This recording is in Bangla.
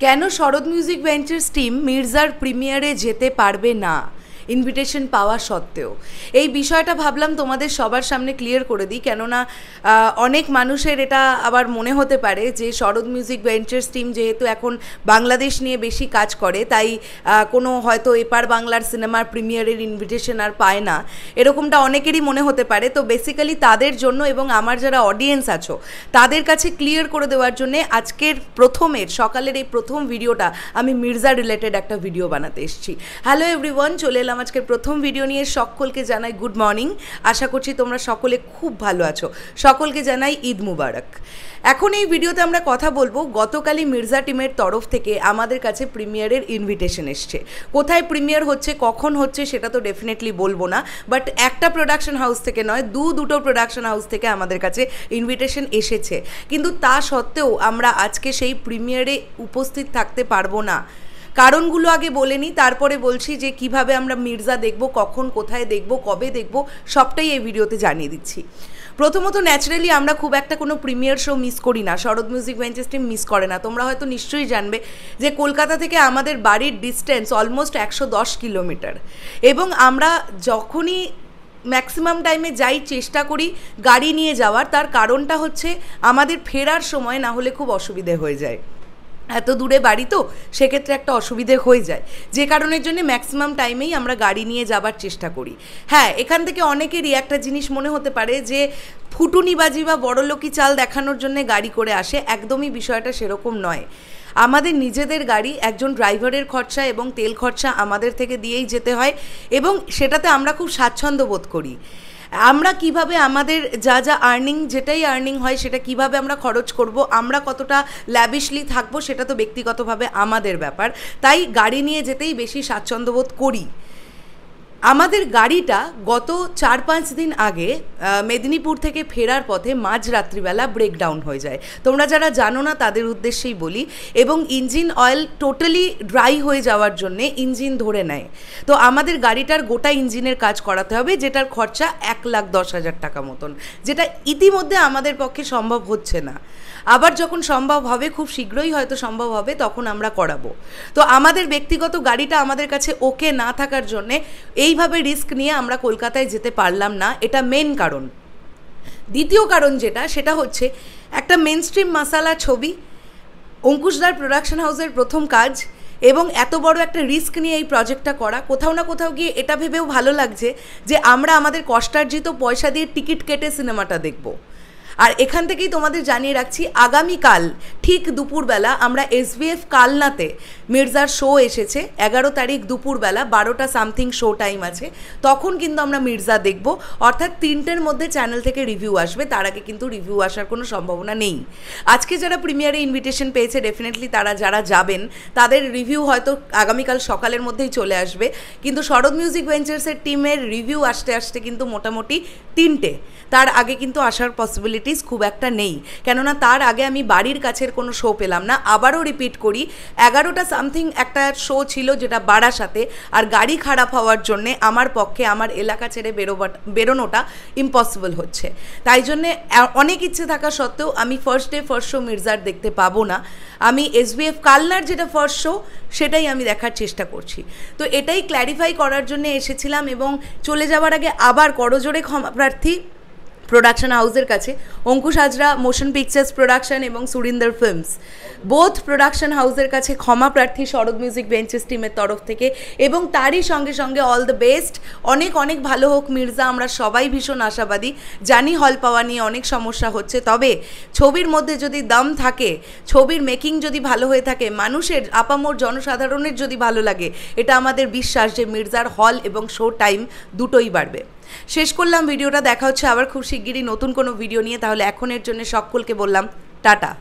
কেন শরৎ মিউজিক ভেঞ্চার্স টিম মির্জার প্রিমিয়ারে যেতে পারবে না ইনভিটেশন পাওয়া সত্ত্বেও? এই বিষয়টা ভাবলাম তোমাদের সবার সামনে ক্লিয়ার করে দিই, কেননা অনেক মানুষের এটা আবার মনে হতে পারে যে শরৎ মিউজিক ভেঞ্চার্স টিম যেহেতু এখন বাংলাদেশ নিয়ে বেশি কাজ করে, তাই কোনো হয়তো এপার বাংলার সিনেমার প্রিমিয়ারের ইনভিটেশন আর পায় না, এরকমটা অনেকেরই মনে হতে পারে। তো বেসিক্যালি তাদের জন্য এবং আমার যারা অডিয়েন্স আছো তাদের কাছে ক্লিয়ার করে দেওয়ার জন্যে আজকের সকালের এই প্রথম ভিডিওটা আমি মির্জা রিলেটেড একটা ভিডিও বানাতে এসেছি। হ্যালো এভরিওয়ান, চলে এলাম আজকের প্রথম ভিডিও নিয়ে। সকলকে জানাই গুড মর্নিং, আশা করছি তোমরা সকলে খুব ভালো আছো। সকলকে জানাই ঈদ মুবারক। এখন এই ভিডিওতে আমরা কথা বলবো গতকালই মির্জা টিমের তরফ থেকে আমাদের কাছে প্রিমিয়ারের ইনভিটেশন এসছে। কোথায় প্রিমিয়ার হচ্ছে, কখন হচ্ছে সেটা তো ডেফিনেটলি বলবো না, বাট একটা প্রোডাকশন হাউস থেকে নয়, দুটো প্রোডাকশন হাউস থেকে আমাদের কাছে ইনভিটেশন এসেছে। কিন্তু তা সত্ত্বেও আমরা আজকে সেই প্রিমিয়ারে উপস্থিত থাকতে পারবো না। কারণগুলো আগে বলে নিই, তারপরে বলছি যে কিভাবে আমরা মির্জা দেখব, কখন, কোথায় দেখব, কবে দেখব, সবটাই এই ভিডিওতে জানিয়ে দিচ্ছি। প্রথমত ন্যাচারালি আমরা খুব একটা কোনো প্রিমিয়ার শো মিস করি না, শরৎ মিউজিক ভেঞ্চার্স টিম মিস করে না। তোমরা হয়তো নিশ্চয়ই জানবে যে কলকাতা থেকে আমাদের বাড়ির ডিস্টেন্স অলমোস্ট 110 কিলোমিটার, এবং আমরা যখনই ম্যাক্সিমাম টাইমে যাই চেষ্টা করি গাড়ি নিয়ে যাওয়ার। তার কারণটা হচ্ছে আমাদের ফেরার সময় না হলে খুব অসুবিধে হয়ে যায়, এত দূরে বাড়ি তো সেক্ষেত্রে একটা অসুবিধে হয়ে যায়, যে কারণের জন্য ম্যাক্সিমাম টাইমেই আমরা গাড়ি নিয়ে যাবার চেষ্টা করি। হ্যাঁ, এখান থেকে অনেকেরই একটা জিনিস মনে হতে পারে যে ফুটুনিবাজি বা বড়লোকি চাল দেখানোর জন্য গাড়ি করে আসে। একদমই বিষয়টা সেরকম নয়। আমাদের নিজেদের গাড়ি, একজন ড্রাইভারের খরচা এবং তেল খরচা আমাদের থেকে দিয়েই যেতে হয়, এবং সেটাতে আমরা খুব স্বাচ্ছন্দ্য বোধ করি। আমরা কিভাবে আমাদের যা যেটাই আর্নিং হয় সেটা কিভাবে আমরা খরচ করব, আমরা কতটা ল্যাভিশলি থাকবো, সেটা তো ব্যক্তিগতভাবে আমাদের ব্যাপার। তাই গাড়ি নিয়ে যেতেই বেশি স্বাচ্ছন্দ্য বোধ করি। আমাদের গাড়িটা গত 4-5 দিন আগে মেদিনীপুর থেকে ফেরার পথে মাঝরাত্রিবেলা ব্রেকডাউন হয়ে যায়। তোমরা যারা জানো না তাদের উদ্দেশ্যেই বলি, এবং ইঞ্জিন অয়েল টোটালি ড্রাই হয়ে যাওয়ার জন্যে ইঞ্জিন ধরে নেয়। তো আমাদের গাড়িটার গোটা ইঞ্জিনের কাজ করাতে হবে, যেটার খরচা 1,10,000 টাকা মতন, যেটা ইতিমধ্যে আমাদের পক্ষে সম্ভব হচ্ছে না। আবার যখন সম্ভব হবে, খুব শীঘ্রই হয়তো সম্ভব হবে, তখন আমরা করাবো। তো আমাদের ব্যক্তিগত গাড়িটা আমাদের কাছে ওকে না থাকার জন্যে এইভাবে রিস্ক নিয়ে আমরা কলকাতায় যেতে পারলাম না, এটা মেন কারণ। দ্বিতীয় কারণ সেটা হচ্ছে একটা মেনস্ট্রিম মাসালা ছবি, অঙ্কুশদার প্রোডাকশন হাউসের প্রথম কাজ, এবং এত বড় একটা রিস্ক নিয়ে এই প্রজেক্টটা করা। কোথাও না কোথাও গিয়ে এটা ভেবেও ভালো লাগছে যে আমরা আমাদের কষ্টার্জিত পয়সা দিয়ে টিকিট কেটে সিনেমাটা দেখব। আর এখান থেকেই তোমাদের জানিয়ে রাখছি, আগামীকাল ঠিক দুপুরবেলা আমরা SVF কালনাতে মির্জার শো এসেছে, 11 তারিখ দুপুরবেলা 12টা সামথিং শো টাইম আছে, তখন কিন্তু আমরা মির্জা দেখব। অর্থাৎ 3টের মধ্যে চ্যানেল থেকে রিভিউ আসবে, তার আগে কিন্তু রিভিউ আসার কোনো সম্ভাবনা নেই। আজকে যারা প্রিমিয়ারে ইনভিটেশন পেয়েছে ডেফিনেটলি তারা যারা যাবেন তাদের রিভিউ হয়তো আগামীকাল সকালের মধ্যেই চলে আসবে, কিন্তু শরৎ মিউজিক ভেঞ্চার্সের টিমের রিভিউ আসতে আসতে কিন্তু মোটামুটি 3টে, তার আগে কিন্তু আসার পসিবিলিটিস খুব একটা নেই। কেননা তার আগে আমি বাড়ির কাছের কোনো শো পেলাম না। আবারও রিপিট করি, 11টা সামথিং একটা শো ছিল যেটা বারাসাতে, আর গাড়ি খারাপ হওয়ার জন্যে আমার পক্ষে আমার এলাকা ছেড়ে বেরোনোটা ইম্পসিবল হচ্ছে। তাই জন্যে অনেক ইচ্ছে থাকা সত্ত্বেও আমি ফার্স্ট ডে ফার্স্ট শো মির্জার দেখতে পাবো না। আমি SVF কালনার যেটা ফার্স্ট শো সেটাই আমি দেখার চেষ্টা করছি। তো এটাই ক্ল্যারিফাই করার জন্য এসেছিলাম, এবং চলে যাওয়ার আগে আবার করজোড়ে ক্ষমা প্রার্থী প্রোডাকশন হাউসের কাছে, Ankush Hazra motion pictures production এবং সুরিন্দর ফিল্মস, বোথ প্রোডাকশন হাউসের কাছে ক্ষমা প্রার্থী শরৎ মিউজিক ভেঞ্চার্স টিমের তরফ থেকে। এবং তারই সঙ্গে সঙ্গে অল দ্য বেস্ট, অনেক অনেক ভালো হোক মির্জা। আমরা সবাই ভীষণ আশাবাদী। জানি হল পাওয়া নিয়ে অনেক সমস্যা হচ্ছে, তবে ছবির মধ্যে যদি দম থাকে, ছবির মেকিং যদি ভালো হয়ে থাকে, মানুষের আপামর জনসাধারণের যদি ভালো লাগে, এটা আমাদের বিশ্বাস যে মির্জার হল এবং শো টাইম দুটোই বাড়বে। শেষ করলাম ভিডিওটা, দেখা হচ্ছে আবার খুব শিগগিরই নতুন কোনো ভিডিও নিয়ে। তাহলে এখনের জন্য সকলকে বললাম টাটা।